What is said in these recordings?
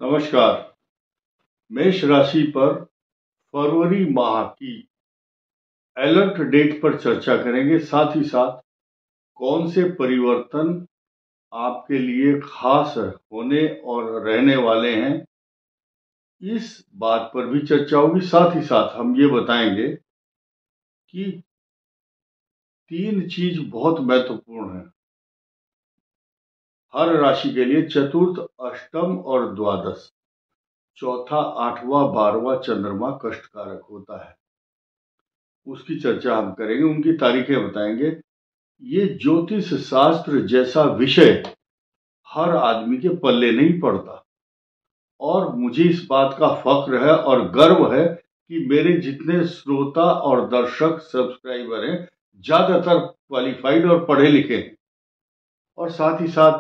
नमस्कार। मेष राशि पर फरवरी माह की अलर्ट डेट पर चर्चा करेंगे। साथ ही साथ कौन से परिवर्तन आपके लिए खास होने और रहने वाले हैं, इस बात पर भी चर्चा होगी। साथ ही साथ हम ये बताएंगे कि 3 चीज बहुत महत्वपूर्ण है हर राशि के लिए: चतुर्थ, अष्टम और द्वादश। चौथा, आठवां, 12वां चंद्रमा कष्टकारक होता है, उसकी चर्चा हम करेंगे, उनकी तारीखें बताएंगे। ये ज्योतिष शास्त्र जैसा विषय हर आदमी के पल्ले नहीं पड़ता और मुझे इस बात का फख्र है और गर्व है कि मेरे जितने श्रोता और दर्शक सब्सक्राइबर हैं, ज्यादातर क्वालिफाइड और पढ़े लिखे हैं। और साथ ही साथ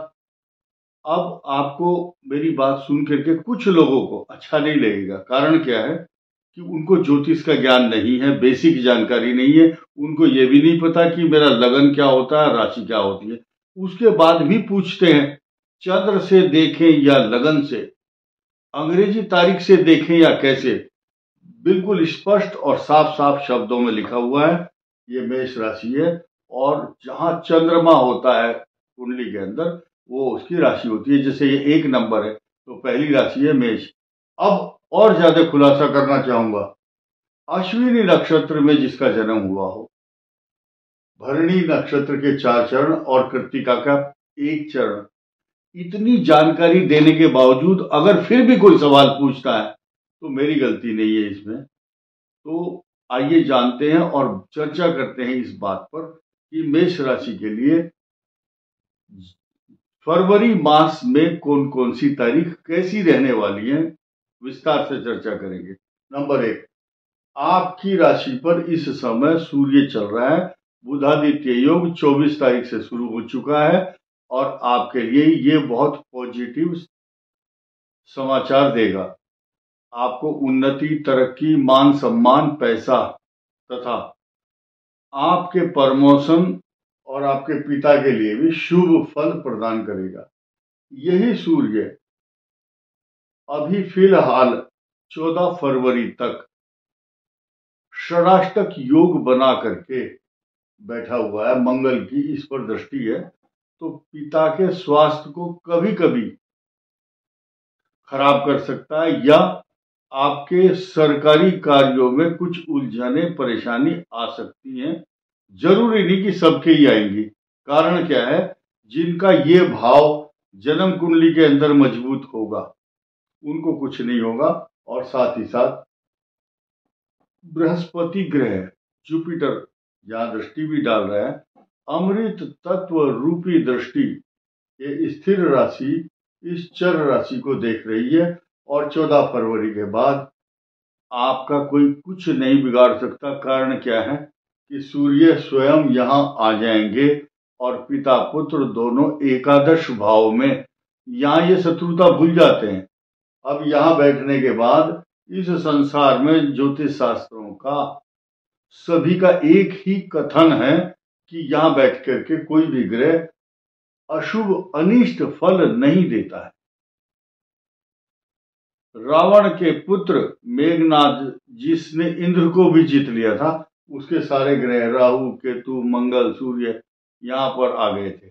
अब आपको मेरी बात सुन करके कुछ लोगों को अच्छा नहीं लगेगा। कारण क्या है कि उनको ज्योतिष का ज्ञान नहीं है, बेसिक जानकारी नहीं है। उनको ये भी नहीं पता कि मेरा लगन क्या होता है, राशि क्या होती है। उसके बाद भी पूछते हैं चंद्र से देखें या लगन से, अंग्रेजी तारीख से देखें या कैसे। बिल्कुल स्पष्ट और साफ साफ शब्दों में लिखा हुआ है ये मेष राशि है। और जहां चंद्रमा होता है कुंडली के अंदर, वो उसकी राशि होती है। जैसे ये 1 नंबर है तो पहली राशि है मेष। अब और ज्यादा खुलासा करना चाहूंगा, अश्विनी नक्षत्र में जिसका जन्म हुआ हो, भरणी नक्षत्र के 4 चरण और कृत्तिका का 1 चरण, इतनी जानकारी देने के बावजूद अगर फिर भी कोई सवाल पूछता है तो मेरी गलती नहीं है इसमें। तो आइए जानते हैं और चर्चा करते हैं इस बात पर कि मेष राशि के लिए फरवरी मास में कौन कौन सी तारीख कैसी रहने वाली है, विस्तार से चर्चा करेंगे। नंबर 1, आपकी राशि पर इस समय सूर्य चल रहा है। बुधादित्य योग 24 तारीख से शुरू हो चुका है और आपके लिए ये बहुत पॉजिटिव समाचार देगा। आपको उन्नति, तरक्की, मान सम्मान, पैसा तथा आपके प्रमोशन और आपके पिता के लिए भी शुभ फल प्रदान करेगा। यही सूर्य अभी फिलहाल 14 फरवरी तक षडाष्टक योग बना करके बैठा हुआ है। मंगल की इस पर दृष्टि है, तो पिता के स्वास्थ्य को कभी कभी खराब कर सकता है या आपके सरकारी कार्यों में कुछ उलझने, परेशानी आ सकती हैं। जरूरी नहीं कि सबके ही आएंगी। कारण क्या है, जिनका ये भाव जन्म कुंडली के अंदर मजबूत होगा उनको कुछ नहीं होगा। और साथ ही साथ बृहस्पति ग्रह, जुपिटर जहां दृष्टि भी डाल रहा है, अमृत तत्व रूपी दृष्टि ये स्थिर राशि इस चर राशि को देख रही है। और 14 फरवरी के बाद आपका कोई कुछ नहीं बिगाड़ सकता। कारण क्या है कि सूर्य स्वयं यहां आ जाएंगे और पिता पुत्र दोनों एकादश भाव में। यहां ये शत्रुता भूल जाते हैं। अब यहां बैठने के बाद इस संसार में ज्योतिष शास्त्रों का सभी का एक ही कथन है कि यहां बैठ करके कोई भी ग्रह अशुभ अनिष्ट फल नहीं देता है। रावण के पुत्र मेघनाद जिसने इंद्र को भी जीत लिया था, उसके सारे ग्रह राहु, केतु, मंगल, सूर्य यहां पर आ गए थे।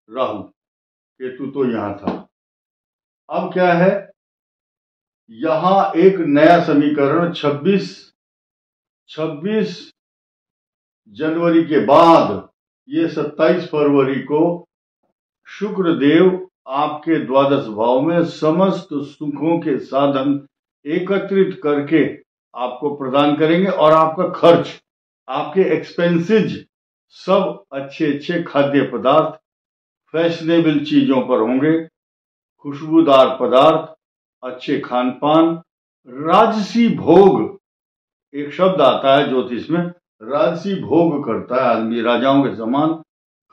राहु केतु तो यहां था। अब क्या है, यहां एक नया समीकरण 26 जनवरी के बाद ये 27 फरवरी को शुक्र देव आपके द्वादश भाव में समस्त सुखों के साधन एकत्रित करके आपको प्रदान करेंगे। और आपका खर्च, आपके एक्सपेंसेज सब अच्छे अच्छे खाद्य पदार्थ, फैशनेबल चीजों पर होंगे। खुशबूदार पदार्थ, अच्छे खान पान, राजसी भोग, एक शब्द आता है ज्योतिष में, राजसी भोग करता है आदमी, राजाओं के समान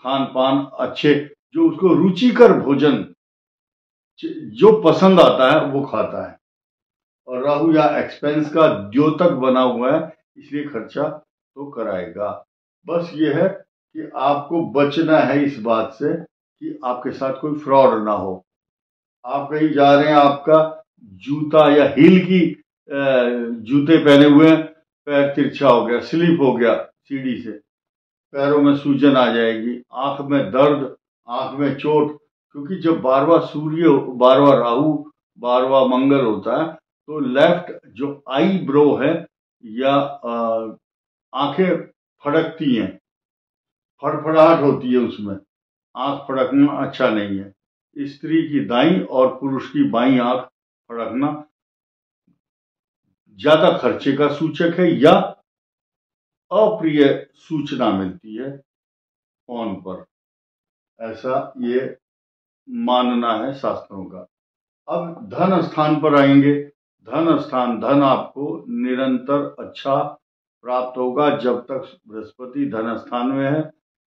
खान पान अच्छे, जो उसको रुचिकर भोजन जो पसंद आता है वो खाता है। और राहु या एक्सपेंस का द्योतक बना हुआ है, इसलिए खर्चा तो कराएगा। बस ये है कि आपको बचना है इस बात से कि आपके साथ कोई फ्रॉड ना हो। आप कहीं जा रहे हैं, आपका जूता या हील की जूते पहने हुए हैं, पैर तिरछा हो गया, स्लिप हो गया सीढ़ी से, पैरों में सूजन आ जाएगी, आंख में दर्द, आंख में चोट, क्योंकि जब बारवा सूर्य, बारवा राहु, बारवा मंगल होता है तो लेफ्ट जो आई ब्रो है या आंखें फड़कती हैं, फड़फड़ाहट होती है उसमें, आंख फड़कना अच्छा नहीं है। स्त्री की दाईं और पुरुष की बाईं आंख फड़कना ज्यादा खर्चे का सूचक है या अप्रिय सूचना मिलती है फोन पर, ऐसा ये मानना है शास्त्रों का। अब धन स्थान पर आएंगे। धन स्थान, धन आपको निरंतर अच्छा प्राप्त होगा जब तक बृहस्पति धन स्थान में है।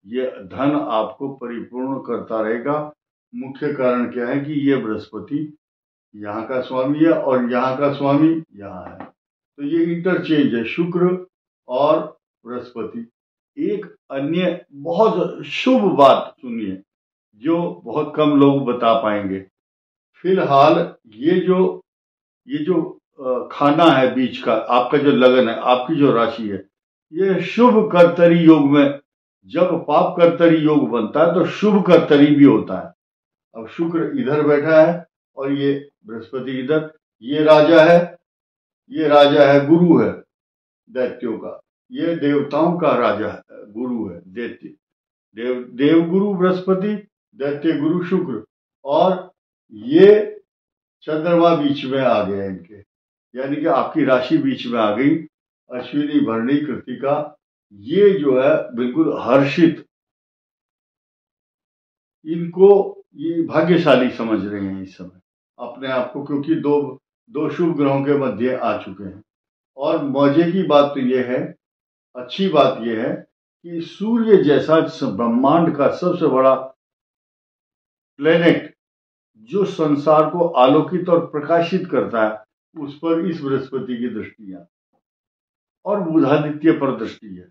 ये धन आपको परिपूर्ण करता रहेगा। मुख्य कारण क्या है कि ये बृहस्पति यहाँ का स्वामी है और यहाँ का स्वामी यहाँ है, तो ये इंटरचेंज है शुक्र और बृहस्पति। एक अन्य बहुत शुभ बात सुनिए जो बहुत कम लोग बता पाएंगे। फिलहाल ये जो खाना है बीच का, आपका जो लगन है, आपकी जो राशि है, ये शुभ कर्तरी योग में, जब पाप कर्तरी योग बनता है तो शुभ कर्तरी भी होता है। अब शुक्र इधर बैठा है और ये बृहस्पति इधर, ये राजा है, गुरु है दैत्यों का, ये देवताओं का राजा है, गुरु है, दैत्य देव गुरु बृहस्पति, दैत्य गुरु शुक्र, और ये चंद्रमा बीच में आ गया इनके, यानी कि आपकी राशि बीच में आ गई। अश्विनी, भरणी, कृतिका, ये जो है बिल्कुल हर्षित, इनको ये भाग्यशाली समझ रहे हैं इस समय अपने आप को, क्योंकि दो शुभ ग्रहों के मध्य आ चुके हैं। और मौजे की बात तो ये है, अच्छी बात यह है कि सूर्य जैसा ब्रह्मांड का सबसे बड़ा प्लेनेट जो संसार को आलोकित और प्रकाशित करता है, उस पर इस बृहस्पति की दृष्टि है और बुधादित्य पर दृष्टि है।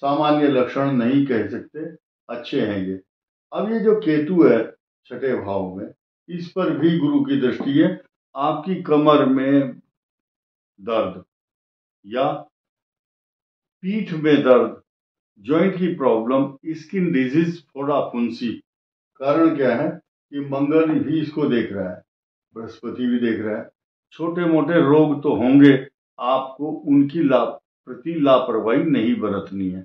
सामान्य लक्षण नहीं कह सकते, अच्छे हैं ये। अब ये जो केतु है छठे भाव में, इस पर भी गुरु की दृष्टि है। आपकी कमर में दर्द या पीठ में दर्द, जॉइंट की प्रॉब्लम, स्किन डिजीज, फोड़ा फुंसी, कारण क्या है कि मंगल भी इसको देख रहा है, बृहस्पति भी देख रहा है। छोटे मोटे रोग तो होंगे, आपको उनकी प्रति लापरवाही नहीं बरतनी है।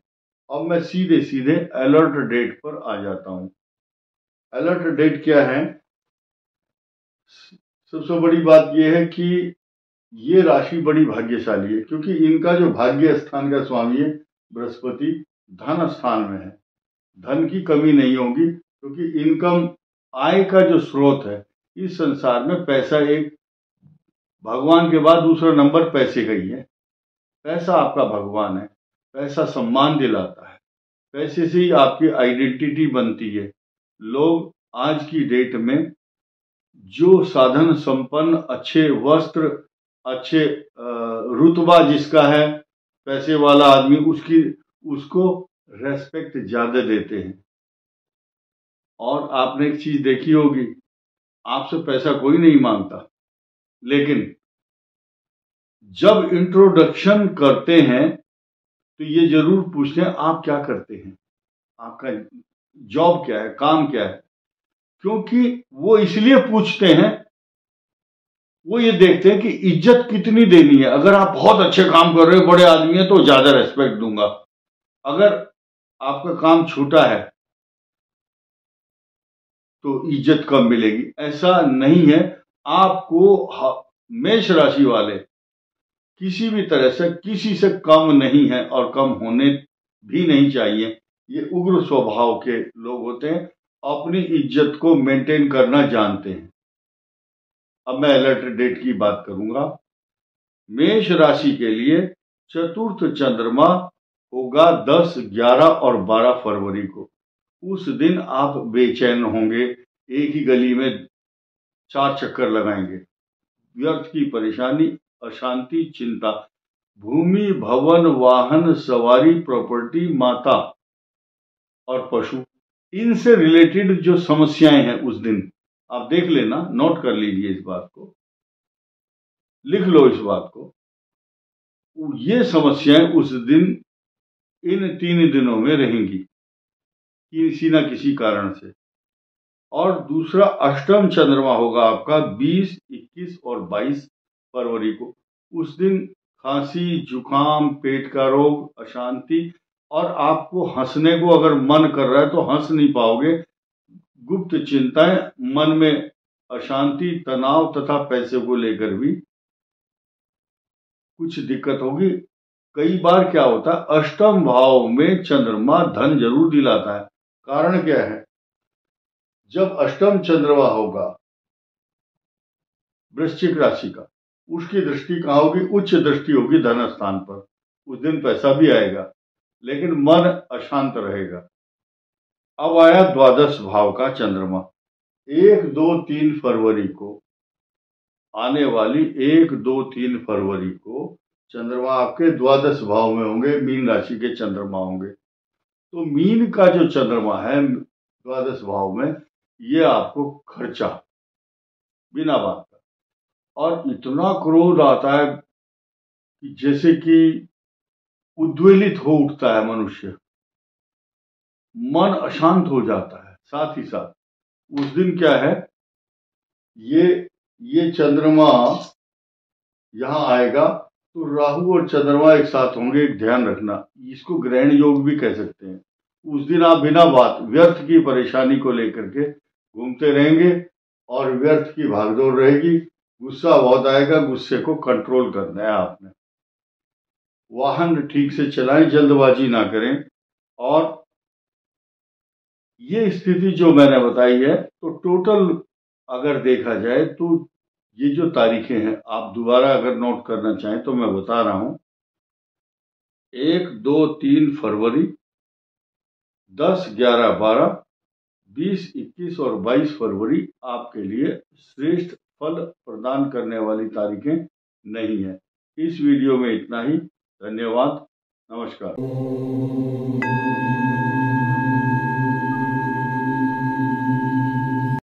अब मैं सीधे सीधे अलर्ट डेट पर आ जाता हूं। अलर्ट डेट क्या है? सबसे बड़ी बात यह है कि ये राशि बड़ी भाग्यशाली है, क्योंकि इनका जो भाग्य स्थान का स्वामी है बृहस्पति धन स्थान में है। धन की कमी नहीं होगी, क्योंकि इनकम, आय का जो स्रोत है इस संसार में, पैसा एक भगवान के बाद दूसरा नंबर पैसे का ही है। पैसा आपका भगवान है, पैसा सम्मान दिलाता है, पैसे से ही आपकी आइडेंटिटी बनती है। लोग आज की डेट में जो साधन संपन्न, अच्छे वस्त्र, अच्छे रुतबा जिसका है, पैसे वाला आदमी, उसको रेस्पेक्ट ज्यादा देते हैं। और आपने एक चीज देखी होगी, आपसे पैसा कोई नहीं मांगता, लेकिन जब इंट्रोडक्शन करते हैं तो ये जरूर पूछते हैं आप क्या करते हैं, आपका जॉब क्या है, काम क्या है। क्योंकि वो इसलिए पूछते हैं, वो ये देखते हैं कि इज्जत कितनी देनी है। अगर आप बहुत अच्छे काम कर रहे हो, बड़े आदमी हैं, तो ज्यादा रेस्पेक्ट दूंगा। अगर आपका काम छोटा है तो इज्जत कम मिलेगी। ऐसा नहीं है। आपको मेष राशि वाले किसी भी तरह से किसी से कम नहीं है और कम होने भी नहीं चाहिए। ये उग्र स्वभाव के लोग होते हैं, अपनी इज्जत को मेंटेन करना जानते हैं। अब मैं अलर्ट डेट की बात करूंगा। मेष राशि के लिए चतुर्थ चंद्रमा होगा 10, 11 और 12 फरवरी को। उस दिन आप बेचैन होंगे, एक ही गली में 4 चक्कर लगाएंगे, व्यर्थ की परेशानी, अशांति, चिंता। भूमि, भवन, वाहन, सवारी, प्रॉपर्टी, माता और पशु, इनसे रिलेटेड जो समस्याएं हैं उस दिन आप देख लेना, नोट कर लीजिए इस बात को, लिख लो इस बात को। ये समस्याएं उस दिन इन 3 दिनों में रहेंगी किसी ना किसी कारण से। और दूसरा अष्टम चंद्रमा होगा आपका 20, 21 और 22 फरवरी को। उस दिन खांसी, जुकाम, पेट का रोग, अशांति, और आपको हंसने को अगर मन कर रहा है तो हंस नहीं पाओगे। गुप्त चिंताएं, मन में अशांति, तनाव तथा पैसे को लेकर भी कुछ दिक्कत होगी। कई बार क्या होता है, अष्टम भाव में चंद्रमा धन जरूर दिलाता है। कारण क्या है, जब अष्टम चंद्रमा होगा वृश्चिक राशि का, उसकी दृष्टि कहां होगी, उच्च दृष्टि होगी धन स्थान पर। उस दिन पैसा भी आएगा लेकिन मन अशांत रहेगा। अब आया द्वादश भाव का चंद्रमा। 1, 2, 3 फरवरी को आने वाली 1, 2, 3 फरवरी को चंद्रमा आपके द्वादश भाव में होंगे, मीन राशि के चंद्रमा होंगे। तो मीन का जो चंद्रमा है द्वादश भाव में, ये आपको खर्चा बिना बात का, और इतना क्रोध आता है कि जैसे कि उद्वेलित हो उठता है मनुष्य, मन अशांत हो जाता है। साथ ही साथ उस दिन क्या है, ये चंद्रमा यहां आएगा तो राहु और चंद्रमा एक साथ होंगे। ध्यान रखना, इसको ग्रहण योग भी कह सकते हैं। उस दिन आप बिना बात व्यर्थ की परेशानी को लेकर के घूमते रहेंगे और व्यर्थ की भागदौड़ रहेगी। गुस्सा बहुत आएगा, गुस्से को कंट्रोल करना है आपने। वाहन ठीक से चलाएं, जल्दबाजी ना करें। और ये स्थिति जो मैंने बताई है, तो टोटल अगर देखा जाए तो ये जो तारीखें हैं, आप दोबारा अगर नोट करना चाहें तो मैं बता रहा हूं। 1, 2, 3 फरवरी, 10, 11, 12, 20, 21 और 22 फरवरी आपके लिए श्रेष्ठ फल प्रदान करने वाली तारीखें नहीं है। इस वीडियो में इतना ही। धन्यवाद। नमस्कार।